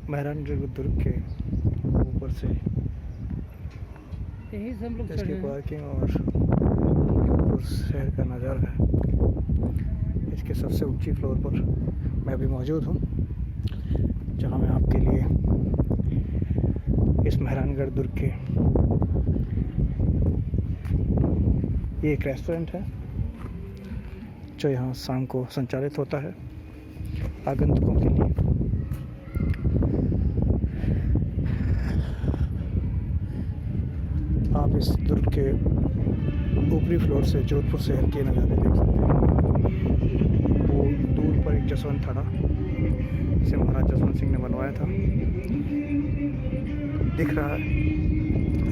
महरानगढ़ दुर्ग के ऊपर से यहीं से हम लोग इसकी चढ़े हैं। पार्किंग और ऊपर शहर का नज़ारा है। इसके सबसे ऊंची फ्लोर पर मैं अभी मौजूद हूँ, जहाँ मैं आपके लिए इस महरानगढ़ दुर्ग के ये एक रेस्टोरेंट है जो यहाँ शाम को संचालित होता है आगंतुकों के लिए। आप इस दुर्ग के ऊपरी फ्लोर से जोधपुर शहर के नज़ारे देख सकते हैं। वो दूर पर एक जसवंत थाड़ा जिसे महाराज जसवंत सिंह ने बनवाया था दिख रहा है।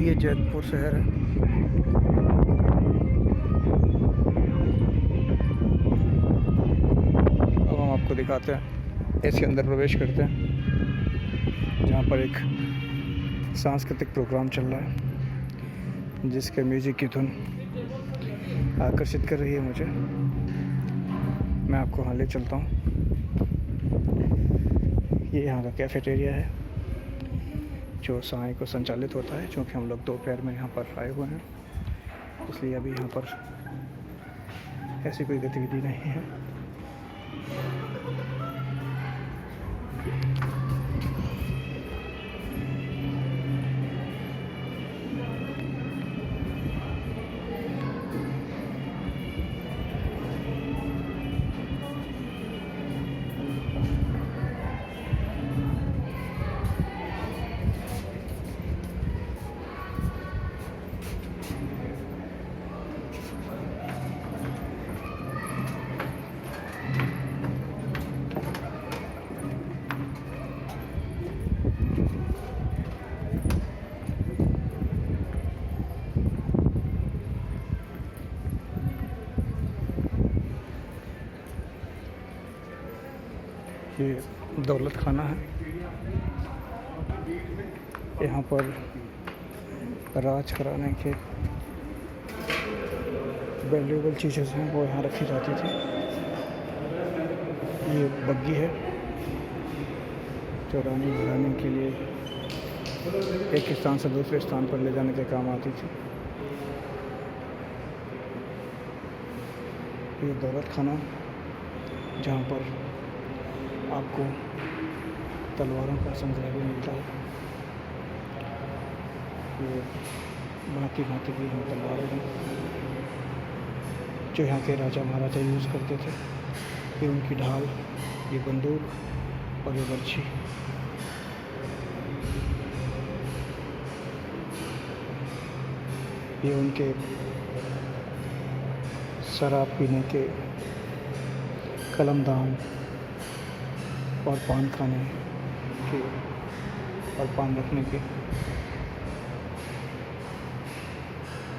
ये जोधपुर शहर है। अब हम आपको दिखाते हैं, इसके अंदर प्रवेश करते हैं जहाँ पर एक सांस्कृतिक प्रोग्राम चल रहा है जिसके म्यूज़िक की धुन आकर्षित कर रही है मुझे। मैं आपको वहाँ ले चलता हूँ। ये यहाँ का कैफेटेरिया है जो साय को संचालित होता है। क्योंकि हम लोग दोपहर में यहाँ पर आए हुए हैं, इसलिए अभी यहाँ पर ऐसी कोई गतिविधि नहीं है। ये दौलत खाना है। यहाँ पर राज कराने के वैल्यूएबल चीज़ें हैं वो यहाँ रखी जाती थी। ये बग्गी है जो रानी घराने के लिए एक स्थान से दूसरे स्थान पर ले जाने के काम आती थी। ये दौलत खाना जहाँ पर आपको तलवारों का संग्रह भी मिलता है। ये भांति भांति की यहाँ तलवारें हैं जो यहाँ के राजा महाराजा यूज़ करते थे। ये उनकी ढाल, ये बंदूक और ये बर्छी। ये उनके शराब पीने के कलमदान और पान खाने के और पान रखने के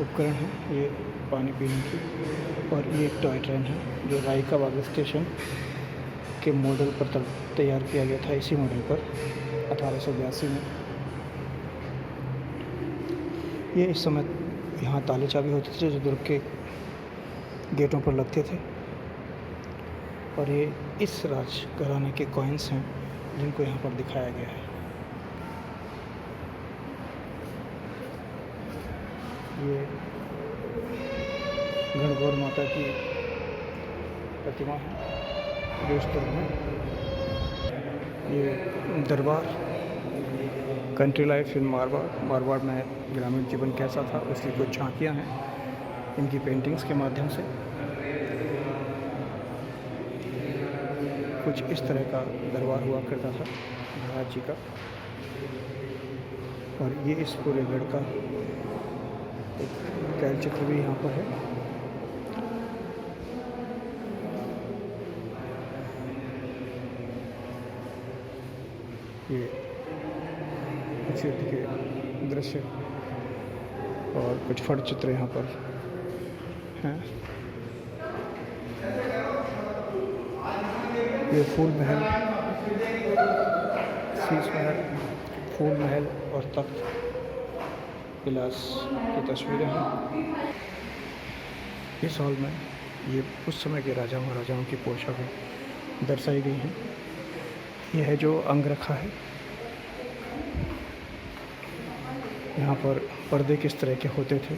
उपकरण हैं। ये पानी पीने की। और ये एक टॉय ट्रेन है जो रायका बाग स्टेशन के मॉडल पर तैयार किया गया था, इसी मॉडल पर 1882 में। ये इस समय यहाँ ताले चाबी होते थे जो दुर्ग के गेटों पर लगते थे। और ये इस राज घराने के कॉइन्स हैं जिनको यहाँ पर दिखाया गया है। ये गणगौर माता की प्रतिमा है जो इस दुर्ग में। ये दरबार कंट्री लाइफ इन मारवाड़ में ग्रामीण जीवन कैसा था उसकी कुछ झांकियाँ हैं इनकी पेंटिंग्स के माध्यम से। कुछ इस तरह का दरबार हुआ करता था महाराज जी का। और ये इस पूरे गढ़ का एक कैल चित्र भी यहाँ पर है। ये क्षेत्र के दृश्य और कुछ फट चित्र यहाँ पर हैं। ये फूल महल, शीश महल, फूल महल और तख्त विलास की तस्वीरें हैं। इस हॉल में ये उस समय के राजा महाराजाओं की पोशाकें दर्शाई गई हैं। यह है जो अंग रखा है यहाँ पर पर्दे किस तरह के होते थे,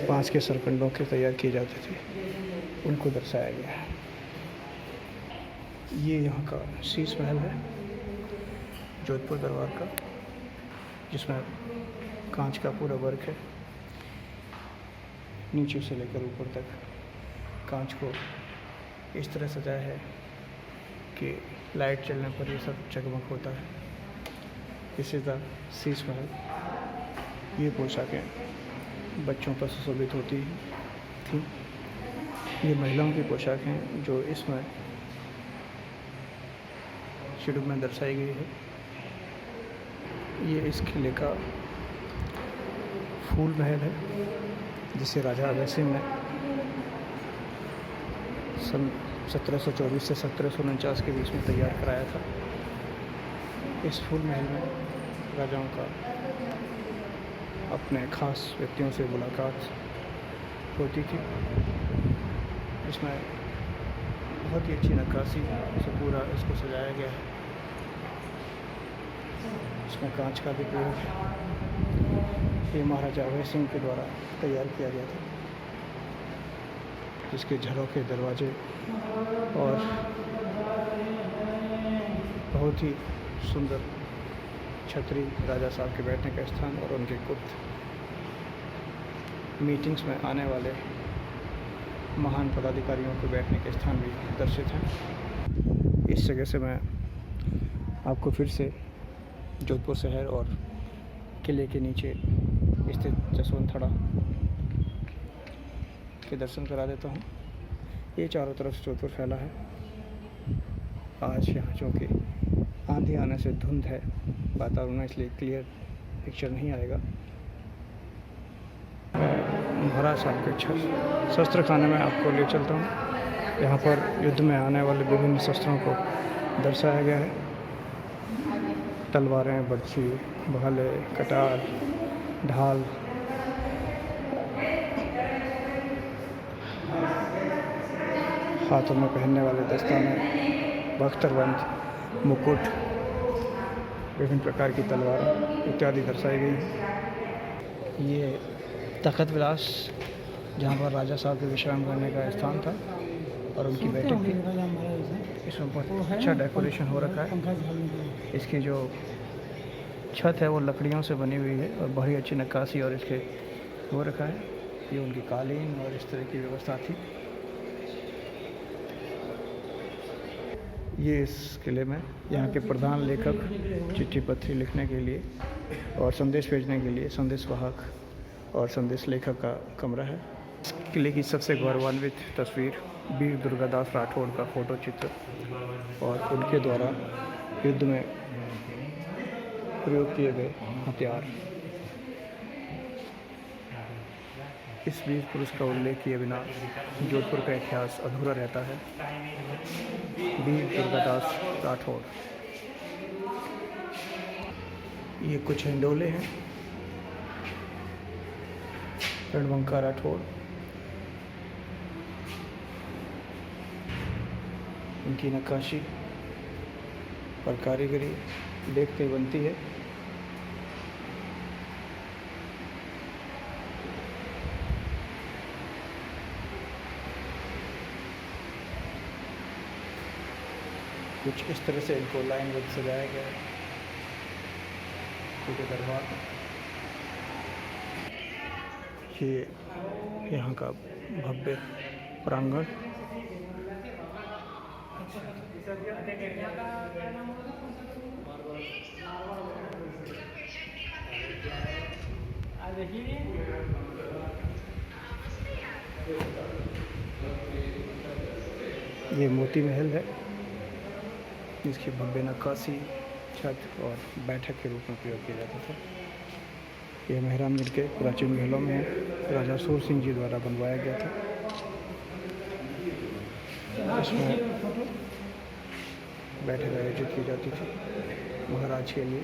5 के सरकंडों के तैयार किए जाते थे, उनको दर्शाया गया है। ये यहाँ का शीश महल है जोधपुर दरबार का, जिसमें कांच का पूरा वर्क है। नीचे से लेकर ऊपर तक कांच को इस तरह सजाया है कि लाइट चलने पर ये सब जगमग होता है। This is the Sheesh Mahal. ये पोशाकें बच्चों पर सुशोभित होती थी। ये महिलाओं की पोशाक हैं जो इसमें शेड्यूल में दर्शाई गई है। ये इस किले का फूल महल है, जिसे राजा अभय सिंह ने सन 1724 से 1749 के बीच में तैयार कराया था। इस फूल महल में राजाओं का अपने खास व्यक्तियों से मुलाकात होती थी। इसमें बहुत ही अच्छी नक्काशी से पूरा इसको सजाया गया है। इसमें कांच का भी प्रयोग है। ये महाराजा अभय सिंह के द्वारा तैयार किया गया था, जिसके झरोखे, दरवाजे और बहुत ही सुंदर छतरी, राजा साहब के बैठने का स्थान और उनके गुप्त मीटिंग्स में आने वाले महान पदाधिकारियों के बैठने के स्थान भी दर्शित हैं। इस जगह से मैं आपको फिर से जोधपुर शहर और किले के नीचे स्थित जसवंत के दर्शन करा देता हूँ। ये चारों तरफ जोधपुर फैला है। आज यहाँ चूँकि आंधी आने से धुंध है वातावरण में, इसलिए क्लियर पिक्चर नहीं आएगा। महाराज साहब के शस्त्र खाने में आपको ले चलता हूँ। यहाँ पर युद्ध में आने वाले विभिन्न शस्त्रों को दर्शाया गया है। तलवारें, बर्छी, भाले, कटार, ढाल, हाथों में पहनने वाले दस्ताने, बख्तरबंद, मुकुट, विभिन्न प्रकार की तलवारें इत्यादि दर्शाई गई हैं। ये तखत विलास, जहाँ पर राजा साहब के विश्राम करने का स्थान था और उनकी बैठक थी। इसमें बहुत अच्छा डेकोरेशन हो रखा है। इसकी जो छत है वो लकड़ियों से बनी हुई है और बड़ी अच्छी नक्काशी और इसके हो रखा है। ये उनकी कालीन और इस तरह की व्यवस्था थी। ये इस किले में यहाँ के प्रधान लेखक चिट्ठी पत्री लिखने के लिए और संदेश भेजने के लिए संदेश वाहक और संदेश लेखक का कमरा है। इस किले की सबसे गौरवान्वित तस्वीर वीर दुर्गादास राठौड़ का फोटो चित्र और उनके द्वारा युद्ध में प्रयोग किए गए हथियार। इस वीर पुरुष का उल्लेख किए बिना जोधपुर का इतिहास अधूरा रहता है। वीर दुर्गादास राठौड़। ये कुछ हिंडोले हैं। रणबंका राठौड़, उनकी नक्काशी और कारीगरी देखते बनती है। कुछ इस तरह से इनको लाइनबद्ध सजाया गया है पूरे दरबार में। ये यहाँ का भव्य प्रांगण। ये मोती महल है, जिसकी भव्य नक्काशी, छत और बैठक के रूप में प्रयोग किया जाता था। यह मेहरानगढ़ के प्राचीन महलों में राजा सूर सिंह जी द्वारा बनवाया गया था। इसमें बैठक आयोजित की जाती थी महाराज के लिए,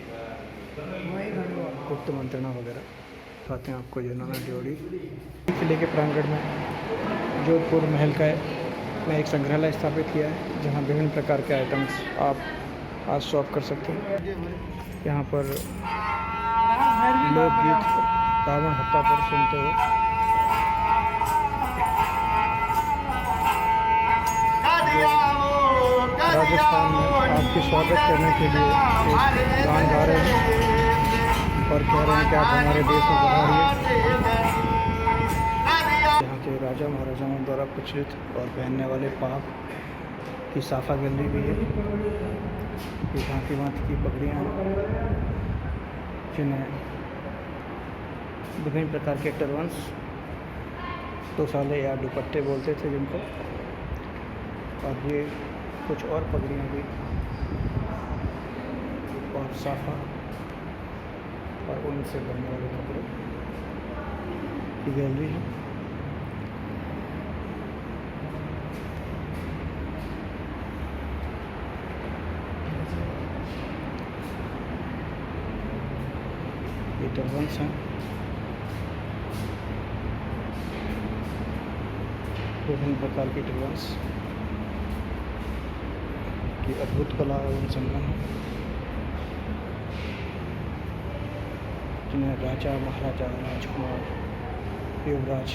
गुप्त मंत्रणा वगैरह। साथ में आपको जनाना ड्योढ़ी। किले के प्रांगण में जोधपुर महल का में एक संग्रहालय स्थापित किया है, जहां विभिन्न प्रकार के आइटम्स आप आज शॉप कर सकते हैं। यहाँ पर लोकगीत रावण हत्या पर सुनते हुए राजस्थान में आपके स्वागत करने के लिए एक गान गा रहे हैं और कह रहे हैं कि आप हमारे देश में पधारिए। यहाँ के राजा महाराजाओं द्वारा प्रचलित और पहनने वाले पाग की साफा गैलरी भी है। ये भांति की पगड़ियाँ हैं जिन्हें विभिन्न प्रकार के टर्बन्स, तोसाले या दुपट्टे बोलते थे जिनको, और ये कुछ और पगड़ियाँ भी और साफा और उनसे बनने वाले कपड़े की गैलरी है। ये टर्बन्स हैं, विभिन्न प्रकार की टर्बन्स की अद्भुत कला एवं संगम है जिन्हें राजा महाराजा राजकुमार युवराज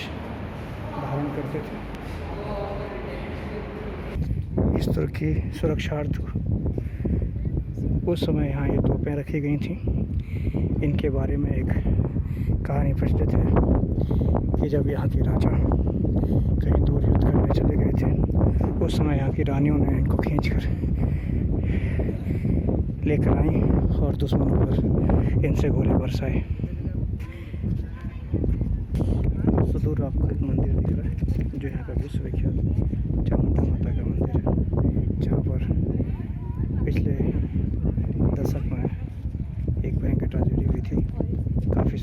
धारण करते थे। इस तरह की सुरक्षार्थ उस समय यहाँ ये तोपें रखी गई थीं। इनके बारे में एक कहानी प्रचलित है कि जब यहाँ के राजा कहीं दूर युद्ध करने चले गए थे, उस समय यहाँ की रानियों ने इनको खींचकर लेकर आई और दुश्मनों पर इनसे गोले बरसाए। सुदूर आपको एक मंदिर दिख रहा है जो यहाँ का विश्वविख्यात चामुंडा माता का मंदिर है, जहाँ पर पिछले दशक में एक भयंकर ट्रेजेडी हुई थी। काफ़ी